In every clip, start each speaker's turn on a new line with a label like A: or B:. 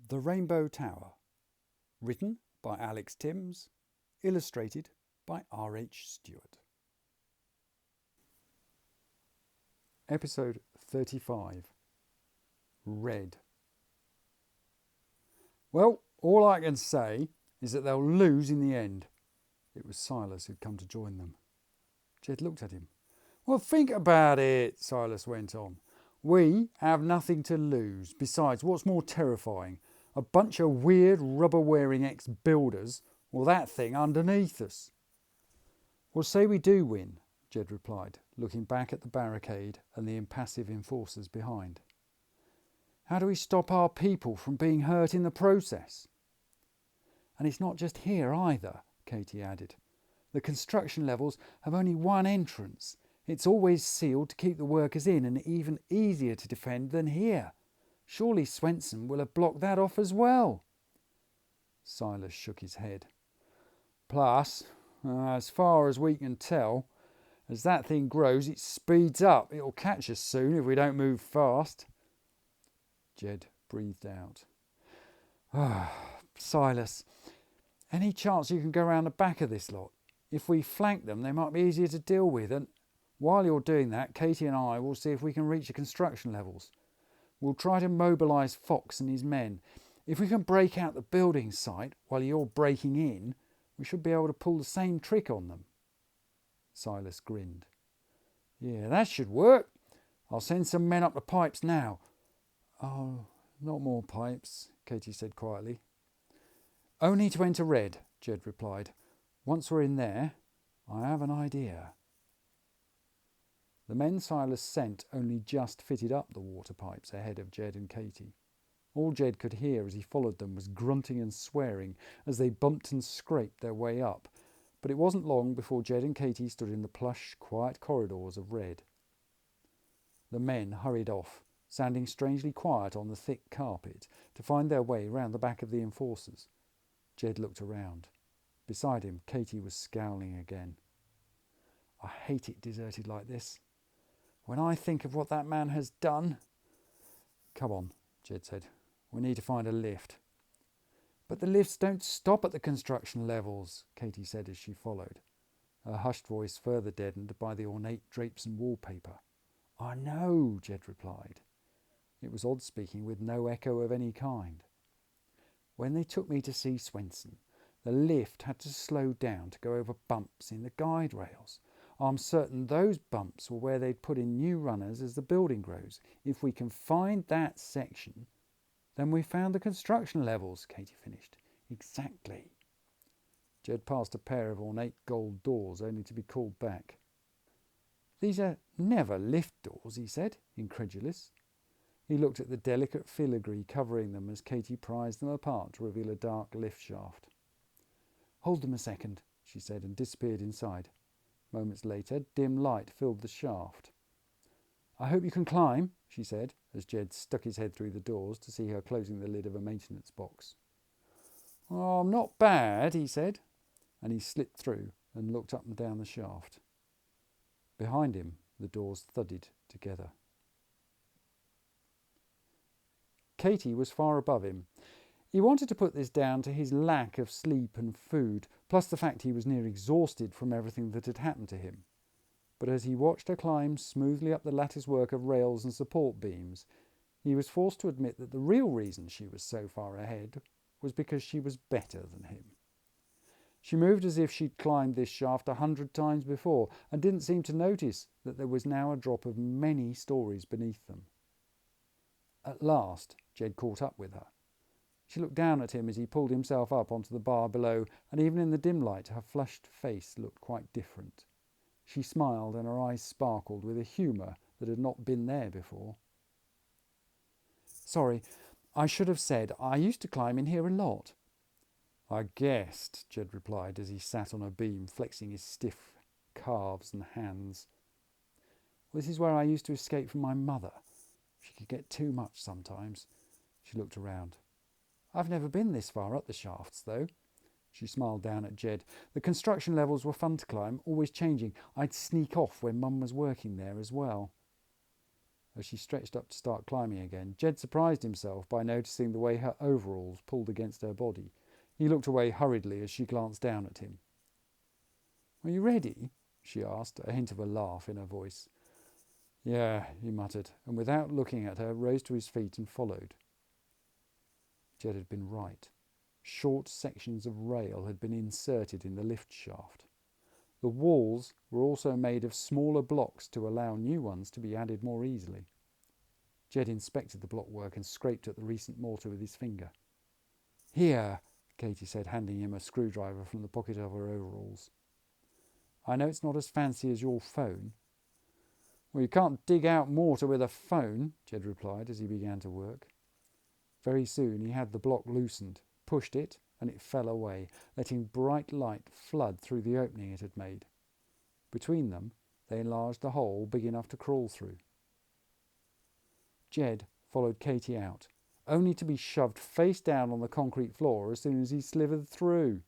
A: The Rainbow Tower. Written by Alex Tymms. Illustrated by R H Stewart. Episode 35. Red. Well, all I can say is that they'll lose in the end. It was Silas who'd come to join them. Jed looked at him. Well, think about it, Silas went on. We have nothing to lose. Besides, what's more terrifying? A bunch of weird rubber-wearing ex-builders or that thing underneath us? Well, say we do win, Jed replied, looking back at the barricade and the impassive enforcers behind. How do we stop our people from being hurt in the process? And it's not just here either, Katie added. The construction levels have only one entrance. It's always sealed to keep the workers in and even easier to defend than here. Surely Swenson will have blocked that off as well. Silas shook his head. Plus, as far as we can tell, as that thing grows, it speeds up. It'll catch us soon if we don't move fast. Jed breathed out. Silas, any chance you can go round the back of this lot? If we flank them, they might be easier to deal with, and while you're doing that, Katie and I will see if we can reach the construction levels. We'll try to mobilise Fox and his men. If we can break out the building site while you're breaking in, we should be able to pull the same trick on them. Silas grinned. Yeah, that should work. I'll send some men up the pipes now. Oh, not more pipes, Katie said quietly. Only to enter Red, Jed replied. Once we're in there, I have an idea. The men Silas sent only just fitted up the water pipes ahead of Jed and Katie. All Jed could hear as he followed them was grunting and swearing as they bumped and scraped their way up, but it wasn't long before Jed and Katie stood in the plush, quiet corridors of Red. The men hurried off, sounding strangely quiet on the thick carpet, to find their way round the back of the enforcers. Jed looked around. Beside him, Katie was scowling again. I hate it deserted like this. When I think of what that man has done... Come on, Jed said. We need to find a lift. But the lifts don't stop at the construction levels, Katie said as she followed, her hushed voice further deadened by the ornate drapes and wallpaper. I know, Jed replied. It was odd speaking with no echo of any kind. When they took me to see Swenson, the lift had to slow down to go over bumps in the guide rails. I'm certain those bumps were where they'd put in new runners as the building grows. If we can find that section, then we've found the construction levels, Katie finished. Exactly. Jed passed a pair of ornate gold doors, only to be called back. These are never lift doors, he said, incredulous. He looked at the delicate filigree covering them as Katie prized them apart to reveal a dark lift shaft. Hold them a second, she said, and disappeared inside. Moments later, dim light filled the shaft. I hope you can climb, she said, as Jed stuck his head through the doors to see her closing the lid of a maintenance box. Oh, not bad, he said, and he slipped through and looked up and down the shaft. Behind him, the doors thudded together. Katie was far above him. He wanted to put this down to his lack of sleep and food, plus the fact he was near exhausted from everything that had happened to him. But as he watched her climb smoothly up the latticework of rails and support beams, he was forced to admit that the real reason she was so far ahead was because she was better than him. She moved as if she'd climbed this shaft 100 times before and didn't seem to notice that there was now a drop of many stories beneath them. At last, Jed caught up with her. She looked down at him as he pulled himself up onto the bar below, and even in the dim light her flushed face looked quite different. She smiled and her eyes sparkled with a humour that had not been there before. Sorry, I should have said I used to climb in here a lot. I guessed, Jed replied as he sat on a beam, flexing his stiff calves and hands. This is where I used to escape from my mother. She could get too much sometimes. She looked around. I've never been this far up the shafts, though. She smiled down at Jed. The construction levels were fun to climb, always changing. I'd sneak off when Mum was working there as well. As she stretched up to start climbing again, Jed surprised himself by noticing the way her overalls pulled against her body. He looked away hurriedly as she glanced down at him. "Are you ready?" she asked, a hint of a laugh in her voice. "Yeah," he muttered, and without looking at her, rose to his feet and followed. Jed had been right. Short sections of rail had been inserted in the lift shaft. The walls were also made of smaller blocks to allow new ones to be added more easily. Jed inspected the blockwork and scraped at the recent mortar with his finger. "Here," Katie said, handing him a screwdriver from the pocket of her overalls. "I know it's not as fancy as your phone." "Well, you can't dig out mortar with a phone," Jed replied as he began to work. Very soon he had the block loosened, pushed it, and it fell away, letting bright light flood through the opening it had made. Between them, they enlarged the hole big enough to crawl through. Jed followed Katie out, only to be shoved face down on the concrete floor as soon as he slithered through.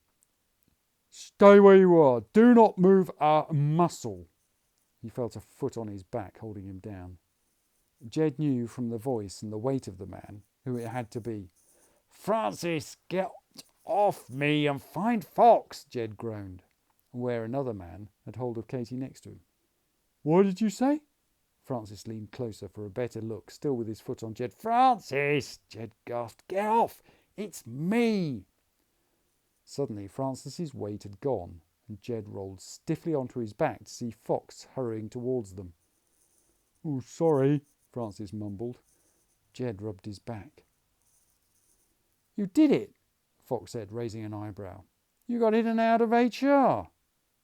A: "Stay where you are. Do not move a muscle." He felt a foot on his back, holding him down. Jed knew from the voice and the weight of the man who it had to be. "Francis, get off me and find Fox," Jed groaned, where another man had hold of Katie next to him. "What did you say?" Francis leaned closer for a better look, still with his foot on Jed. "Francis," Jed gasped, "get off! It's me!" Suddenly Francis's weight had gone, and Jed rolled stiffly onto his back to see Fox hurrying towards them. "Oh, sorry," Francis mumbled. Jed rubbed his back. "You did it," Fox said, raising an eyebrow. "You got in and out of HR."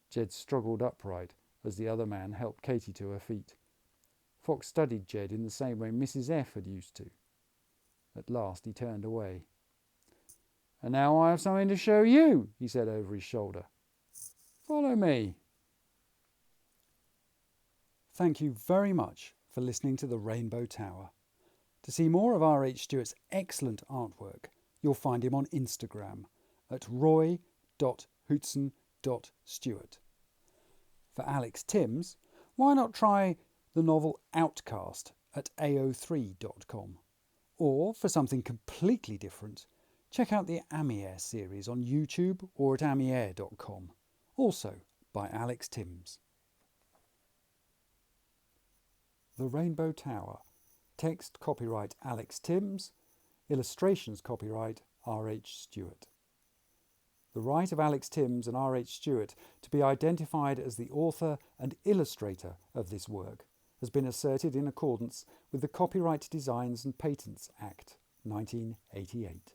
A: Jed struggled upright as the other man helped Katie to her feet. Fox studied Jed in the same way Mrs. F had used to. At last he turned away. "And now I have something to show you," he said over his shoulder. "Follow me." Thank you very much for listening to The Rainbow Tower. To see more of R H Stewart's excellent artwork, you'll find him on Instagram at roy.hootson.stewart. For Alex Tymms, why not try the novel OutCaste at ao3.com? Or, for something completely different, check out the Amier series on YouTube or at amier.com, also by Alex Tymms. The Rainbow Tower. Text copyright Alex Tymms. Illustrations copyright R H Stewart. The right of Alex Tymms and R H Stewart to be identified as the author and illustrator of this work has been asserted in accordance with the Copyright Designs and Patents Act 1988.